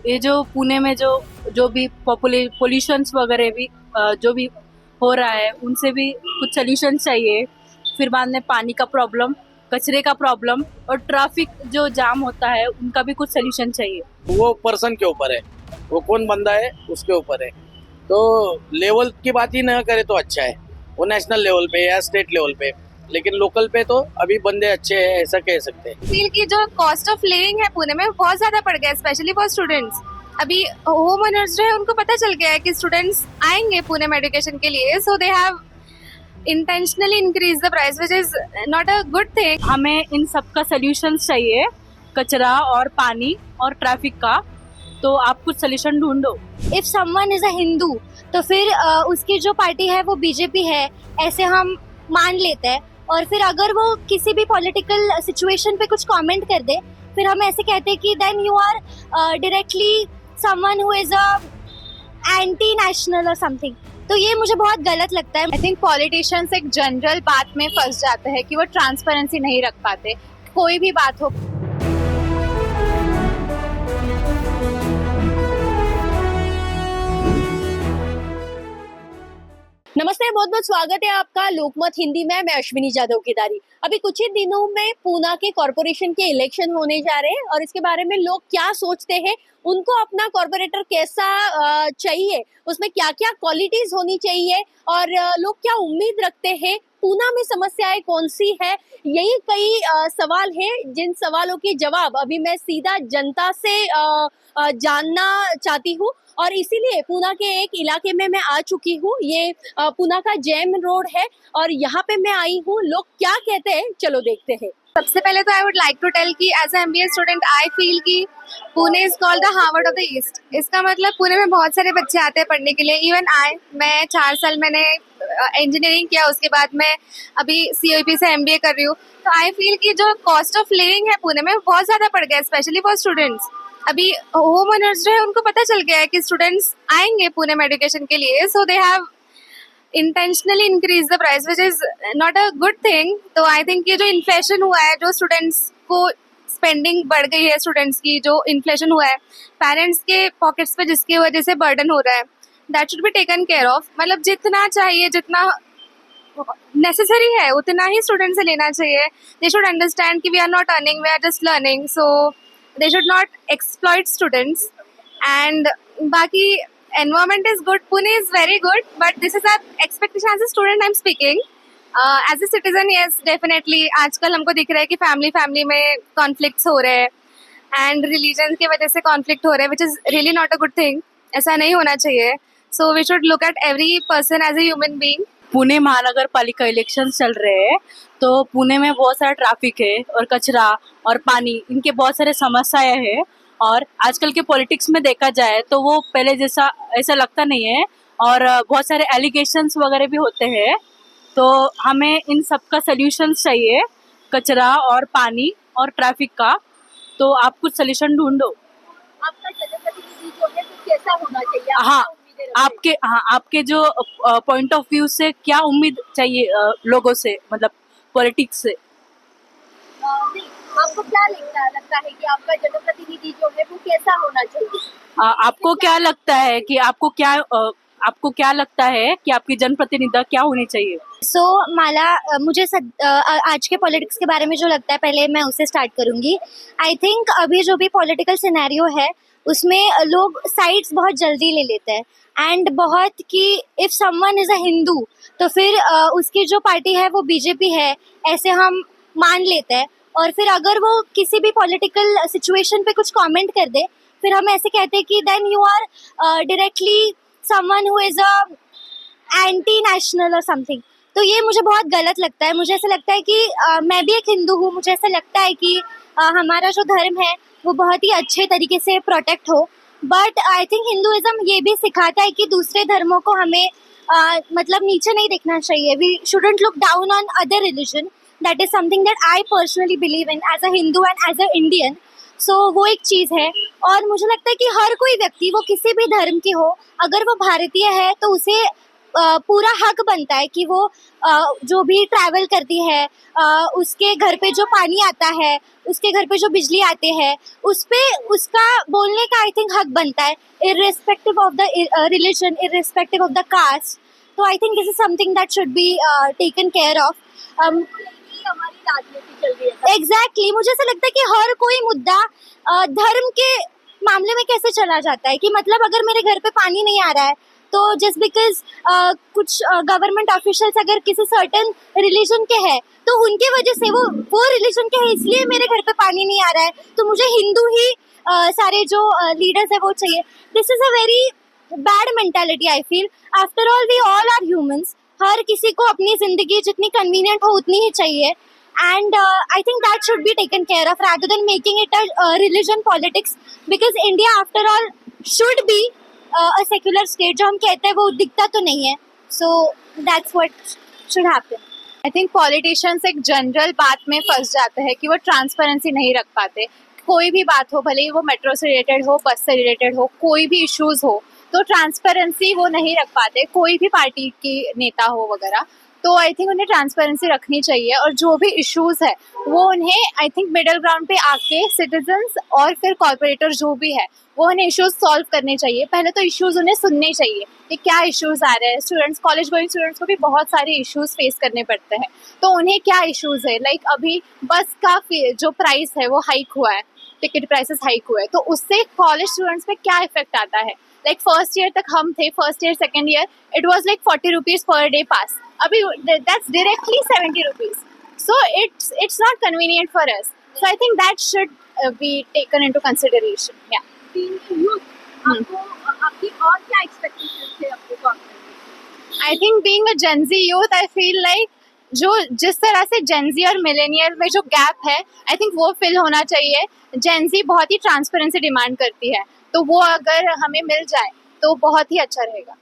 ये जो पुणे में जो जो भी पोल्यूशंस वगैरह भी जो भी हो रहा है उनसे भी कुछ सोल्यूशन चाहिए। फिर बाद में पानी का प्रॉब्लम, कचरे का प्रॉब्लम और ट्रैफिक जो जाम होता है उनका भी कुछ सोल्यूशन चाहिए। वो पर्सन के ऊपर है, वो कौन बंदा है उसके ऊपर है। तो लेवल की बात ही ना करे तो अच्छा है, वो नेशनल लेवल पे या स्टेट लेवल पे, लेकिन लोकल पे तो अभी बंदे अच्छे हैं ऐसा कह सकते हैं। फील की जो कॉस्ट ऑफ लिविंग है पुणे में बहुत ज्यादा बढ़ गया है, स्पेशली फॉर स्टूडेंट्स। अभी होम ओनर्स जो है उनको पता चल गया है कि स्टूडेंट्स आएंगे पुणे में एजुकेशन के लिए, so they have intentionally increase the price which is not a good thing. हमें इन सब का सोल्यूशन चाहिए, कचरा और पानी और ट्रैफिक का। तो आप कुछ सोल्यूशन ढूंढो। If someone is a Hindu तो फिर उसकी जो पार्टी है वो बीजेपी है, ऐसे हम मान लेते हैं। और फिर अगर वो किसी भी पॉलिटिकल सिचुएशन पे कुछ कमेंट कर दे, फिर हम ऐसे कहते हैं कि then you are directly someone who is a anti national or something. तो ये मुझे बहुत गलत लगता है। आई थिंक पॉलिटिशियंस एक जनरल बात में फंस जाते हैं कि वो ट्रांसपेरेंसी नहीं रख पाते, कोई भी बात हो। नमस्ते, बहुत बहुत स्वागत है आपका लोकमत हिंदी में। मैं अश्विनी जादव केदारी। अभी कुछ ही दिनों में पूना के कॉर्पोरेशन के इलेक्शन होने जा रहे हैं और इसके बारे में लोग क्या सोचते हैं, उनको अपना कॉर्पोरेटर कैसा चाहिए, उसमें क्या क्या क्वालिटीज होनी चाहिए और लोग क्या उम्मीद रखते हैं, पूना में समस्याएं कौन सी है, यही कई सवाल है जिन सवालों के जवाब अभी मैं सीधा जनता से जानना चाहती हूँ। और इसीलिए पूना के एक इलाके में मैं आ चुकी हूँ। ये पूना का जैम रोड है और यहाँ पे मैं आई हूँ। लोग क्या कहते हैं, चलो देखते हैं। सबसे पहले तो I would like to tell कि as a MBA student I feel कि Pune is called the Harvard of the east. इसका मतलब पुणे में बहुत सारे बच्चे आते हैं पढ़ने के लिए। इवन मैं 4 साल मैंने इंजीनियरिंग किया, उसके बाद मैं अभी COEP से MBA कर रही हूँ। तो आई फील कि जो कॉस्ट ऑफ लिविंग है पुणे में बहुत ज़्यादा बढ़ गया है, स्पेशली फॉर स्टूडेंट्स। अभी होम ओनर्स जो है उनको पता चल गया है कि स्टूडेंट्स आएंगे पुणे में एजुकेशन के लिए, so they have intentionally increase the price which is not a good thing. तो आई थिंक ये जो इन्फ्लेशन हुआ है, जो स्टूडेंट्स को स्पेंडिंग बढ़ गई है, स्टूडेंट्स की जो इन्फ्लेशन हुआ है, पेरेंट्स के पॉकेट्स पे जिसकी वजह से बर्डन हो रहा है, that should be taken care of. मतलब जितना चाहिए, जितना नेसेसरी है उतना ही स्टूडेंट से लेना चाहिए। दे शुड अंडरस्टैंड कि we are not earning, we are just learning, so they should not exploit students. And बाकी environment is good, Pune is very good, but this is our expectation as a student I'm speaking. As a citizen, yes, definitely आजकल हमको दिख रहा है कि family में conflicts हो रहे हैं एंड रिलीजन की वजह से कॉन्फ्लिक्ट हो रहे हैं, which is really not a good thing. ऐसा नहीं होना चाहिए। So we should look at every person as a human being. Pune Mahanagar Palika election चल रहे हैं, तो पुणे में बहुत सारा ट्रैफिक है और कचरा और पानी, इनके बहुत सारे समस्याएं हैं। और आजकल के पॉलिटिक्स में देखा जाए तो वो पहले जैसा ऐसा लगता नहीं है और बहुत सारे एलिगेशंस वगैरह भी होते हैं। तो हमें इन सब का सोल्यूशंस चाहिए, कचरा और पानी और ट्रैफिक का। तो आप कुछ सोल्यूशन ढूंढो। आपका जनप्रतिनिधि जो है वो कैसा होना चाहिए? आपके जो पॉइंट ऑफ व्यू से क्या उम्मीद चाहिए लोगों से, मतलब पॉलिटिक्स से? आपको क्या लगता है कि आपका जनप्रतिनिधि जो है वो कैसा होना चाहिए? आपको क्या लगता है कि आपको क्या लगता है कि आपकी जनप्रतिनिधि क्या होनी चाहिए? मुझे आज के पॉलिटिक्स के बारे में जो लगता है, पहले मैं उससे स्टार्ट करूंगी। आई थिंक अभी जो भी पॉलिटिकल सिनेरियो है उसमें लोग साइड्स बहुत जल्दी ले लेते हैं एंड बहुत कि if someone is a Hindu तो फिर उसकी जो पार्टी है वो बीजेपी है, ऐसे हम मान लेते हैं। और फिर अगर वो किसी भी पॉलिटिकल सिचुएशन पे कुछ कमेंट कर दे, फिर हम ऐसे कहते हैं कि then you are directly someone who is a anti national or something. तो ये मुझे बहुत गलत लगता है। मुझे ऐसा लगता है कि मैं भी एक हिंदू हूँ, मुझे ऐसा लगता है कि हमारा जो धर्म है वो बहुत ही अच्छे तरीके से प्रोटेक्ट हो। बट आई थिंक हिंदुइज्म ये भी सिखाता है कि दूसरे धर्मों को हमें मतलब नीचे नहीं देखना चाहिए। We shouldn't look down on other religion. That is something that I personally believe in as a Hindu and as an Indian. So वो एक चीज़ है। और मुझे लगता है कि हर कोई व्यक्ति, वो किसी भी धर्म की हो, अगर वो भारतीय है तो उसे पूरा हक बनता है कि वो जो भी ट्रैवल करती है, उसके घर पे जो पानी आता है, उसके घर पे जो बिजली आते हैं, उस पे उसका बोलने का आई थिंक हक बनता है, irrespective of the religion, irrespective of the caste. तो I think this is something that should be taken care of. हमारी राजनीति चल रही है. एग्जैक्टली मुझे ऐसा लगता है कि हर कोई मुद्दा धर्म के मामले में कैसे चला जाता है कि मतलब अगर मेरे घर पे पानी नहीं आ रहा है तो जस्ट बिकॉज कुछ गवर्नमेंट ऑफिशियल्स अगर किसी सर्टेन रिलीजन के हैं तो उनके वजह से वो रिलीजन के हैं इसलिए मेरे घर पे पानी नहीं आ रहा है तो मुझे हिंदू ही सारे जो लीडर्स है वो चाहिए. This is a very bad mentality I feel. After all we all are humans. हर किसी को अपनी जिंदगी जितनी कन्वीनियंट हो उतनी ही चाहिए. And I think that should be taken care of rather than making it a religion politics, because India after all should be a secular state. जो हम कहते हैं वो दिखता तो नहीं है. So that's what should happen. I think politicians एक जनरल बात में फंस जाते हैं कि वो ट्रांसपेरेंसी नहीं रख पाते. कोई भी बात हो, भले ही वो मेट्रो से रिलेटेड हो, बस से रिलेटेड हो, कोई भी इश्यूज हो, तो ट्रांसपेरेंसी वो नहीं रख पाते. कोई भी पार्टी की नेता हो वगैरह, तो आई थिंक उन्हें ट्रांसपेरेंसी रखनी चाहिए. और जो भी इश्यूज है वो उन्हें आई थिंक मिडिल ग्राउंड पे आके सिटीजन्स और फिर कॉर्पोरेटर जो भी है वो उन्हें इश्यूज सॉल्व करने चाहिए. पहले तो इश्यूज उन्हें सुनने चाहिए कि क्या इश्यूज आ रहे हैं. स्टूडेंट्स, कॉलेज गोइंग स्टूडेंट्स को भी बहुत सारे इश्यूज फेस करने पड़ते हैं, तो उन्हें क्या इश्यूज है. लाइक अभी बस का जो प्राइस है वो हाइक हुआ है, टिकट प्राइसेस हाइक हुए हैं, तो उससे कॉलेज स्टूडेंट्स पे क्या इफेक्ट आता है. लाइक फर्स्ट ईयर तक हम थे, first year second year it was like 40 rupees per day pass. अभी that's directly 70 rupees. So it's not convenient for us. So I think that should be taken into consideration. Yeah. Being youth, आपको आपकी और क्या expectations थे अपने government? I think being a Gen Z youth, I feel like जिस तरह से Gen Z और मिलेनियल में जो गैप है, I think वो फिल होना चाहिए. Gen Z बहुत ही ट्रांसपेरेंसी डिमांड करती है, तो वो अगर हमें मिल जाए तो बहुत ही अच्छा रहेगा.